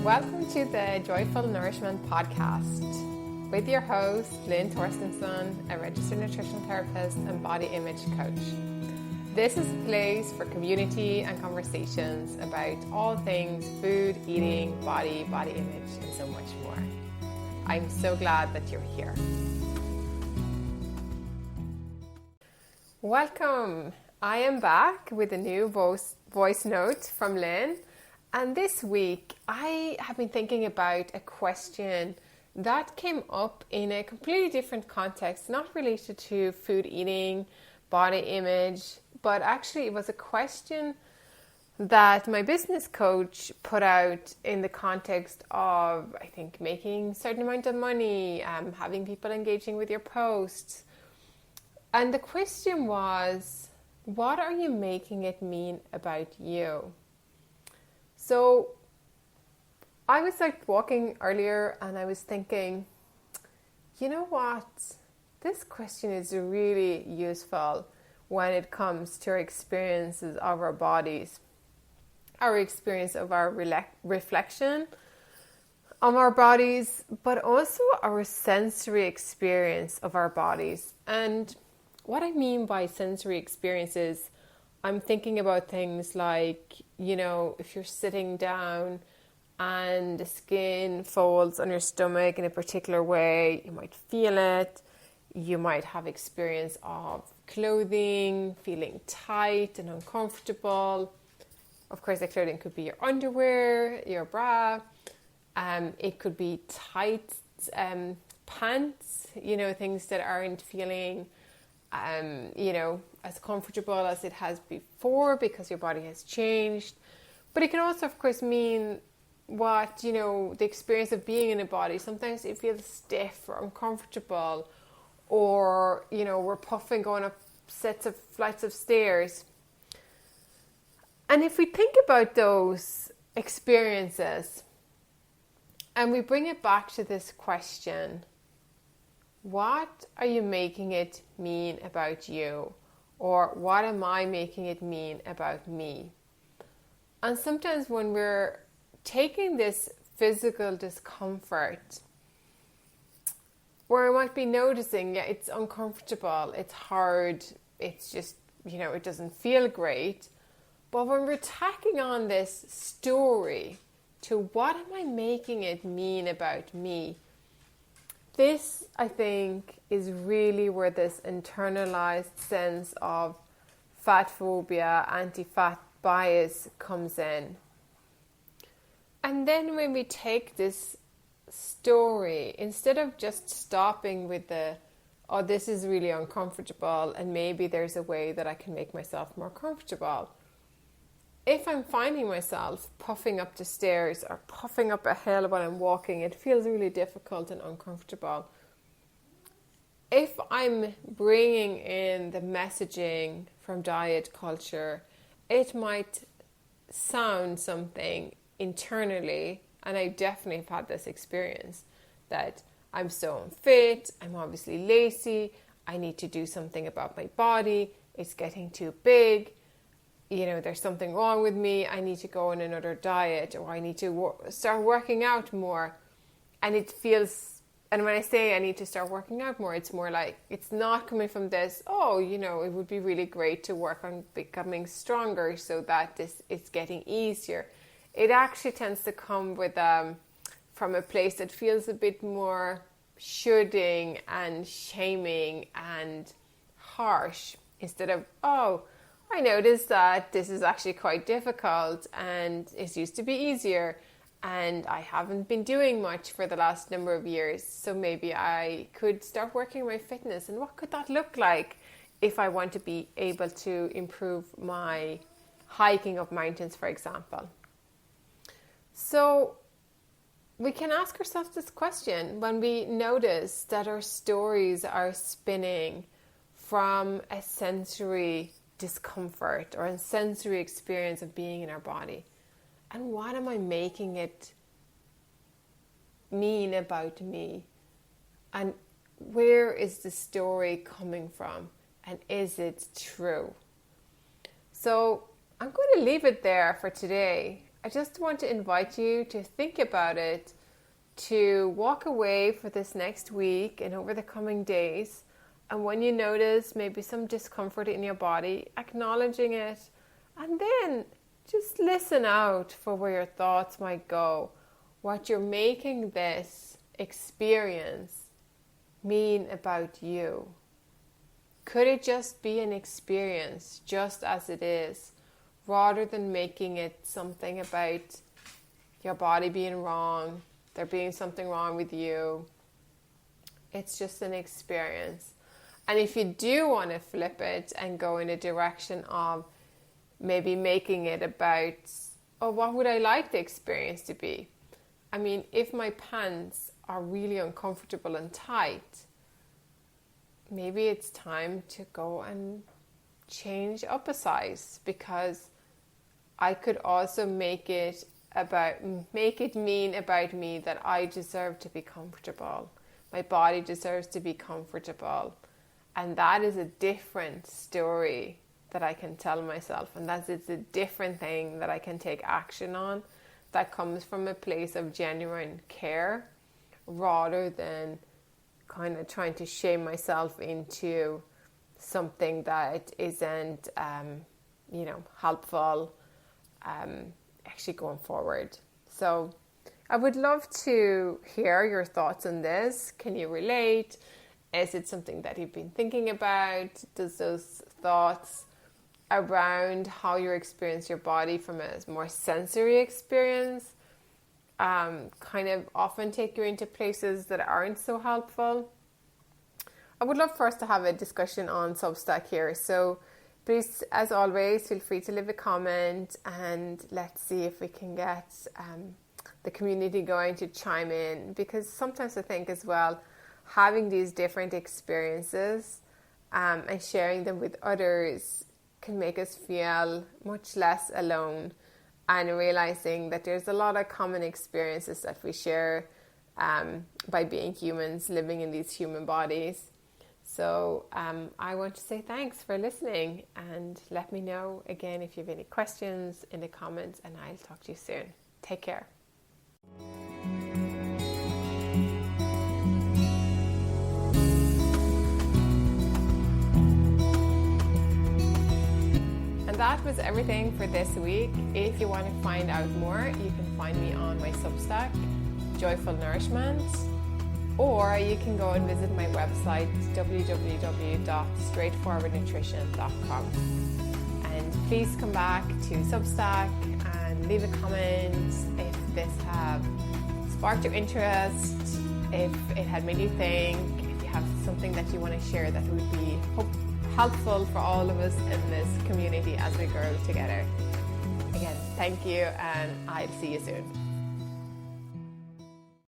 Welcome to the Joyful Nourishment Podcast with your host, Lynn Torstenson, a registered nutrition therapist and body image coach. This is a place for community and conversations about all things food, eating, body image, and so much more. I'm so glad that you're here. Welcome. I am back with a new voice note from Lynn. And this week, I have been thinking about a question that came up in a completely different context, not related to food eating, body image, but actually it was a question that my business coach put out in the context of, I think, making a certain amount of money, having people engaging with your posts. And the question was, what are you making it mean about you? So I was walking earlier and I was thinking, you know what? This question is really useful when it comes to our experiences of our bodies, our experience of our reflection on our bodies, but also our sensory experience of our bodies. And what I mean by sensory experiences, I'm thinking about things like, if you're sitting down and the skin folds on your stomach in a particular way, you might feel it. You might have experience of clothing feeling tight and uncomfortable. Of course, the clothing could be your underwear, your bra. It could be tight pants, things that aren't feeling as comfortable as it has before because your body has changed. But it can also, of course, mean the experience of being in a body. Sometimes it feels stiff or uncomfortable, or, we're puffing going up flights of stairs. And if we think about those experiences and we bring it back to this question, what are you making it mean about you? Or what am I making it mean about me? And sometimes when we're taking this physical discomfort, where I might be noticing, it's uncomfortable, it's hard, it's just, it doesn't feel great. But when we're tacking on this story to what am I making it mean about me, this, I think, is really where this internalized sense of fat phobia, anti-fat bias comes in. And then when we take this story, instead of just stopping with this is really uncomfortable and maybe there's a way that I can make myself more comfortable. If I'm finding myself puffing up the stairs or puffing up a hill when I'm walking, it feels really difficult and uncomfortable. If I'm bringing in the messaging from diet culture, it might sound something internally, and I definitely have had this experience, that I'm so unfit, I'm obviously lazy, I need to do something about my body, it's getting too big. There's something wrong with me, I need to go on another diet, or I need to start working out more. And and when I say I need to start working out more, it's more like, it's not coming from this, it would be really great to work on becoming stronger so that it's getting easier. It actually tends to come from a place that feels a bit more shoulding and shaming and harsh, instead of, I noticed that this is actually quite difficult and it used to be easier and I haven't been doing much for the last number of years, so maybe I could start working my fitness. And what could that look like if I want to be able to improve my hiking of mountains, for example? So we can ask ourselves this question when we notice that our stories are spinning from a sensory discomfort or a sensory experience of being in our body. And what am I making it mean about me? And where is the story coming from? And is it true? So I'm going to leave it there for today. I just want to invite you to think about it, to walk away for this next week and over the coming days. And when you notice maybe some discomfort in your body, acknowledging it, and then just listen out for where your thoughts might go. What you're making this experience mean about you. Could it just be an experience just as it is, rather than making it something about your body being wrong, there being something wrong with you? It's just an experience. And if you do want to flip it and go in a direction of maybe making it about, oh, what would I like the experience to be? I mean, if my pants are really uncomfortable and tight, maybe it's time to go and change up a size, because I could also make it mean about me that I deserve to be comfortable. My body deserves to be comfortable. And that is a different story that I can tell myself. And it's a different thing that I can take action on, that comes from a place of genuine care, rather than kind of trying to shame myself into something that isn't, helpful, actually going forward. So I would love to hear your thoughts on this. Can you relate? Is it something that you've been thinking about? Does those thoughts around how you experience your body from a more sensory experience kind of often take you into places that aren't so helpful? I would love for us to have a discussion on Substack here. So please, as always, feel free to leave a comment, and let's see if we can get the community going to chime in, because sometimes I think as well, having these different experiences and sharing them with others can make us feel much less alone, and realizing that there's a lot of common experiences that we share by being humans living in these human bodies. So I want to say thanks for listening, and let me know again if you have any questions in the comments, and I'll talk to you soon. Take care. That was everything for this week. If you want to find out more, you can find me on my Substack, Joyful Nourishment, or you can go and visit my website, www.straightforwardnutrition.com. And please come back to Substack and leave a comment if this have sparked your interest, if it had made you think, if you have something that you want to share that would be helpful for all of us in this community as we grow together. Again, thank you, and I'll see you soon.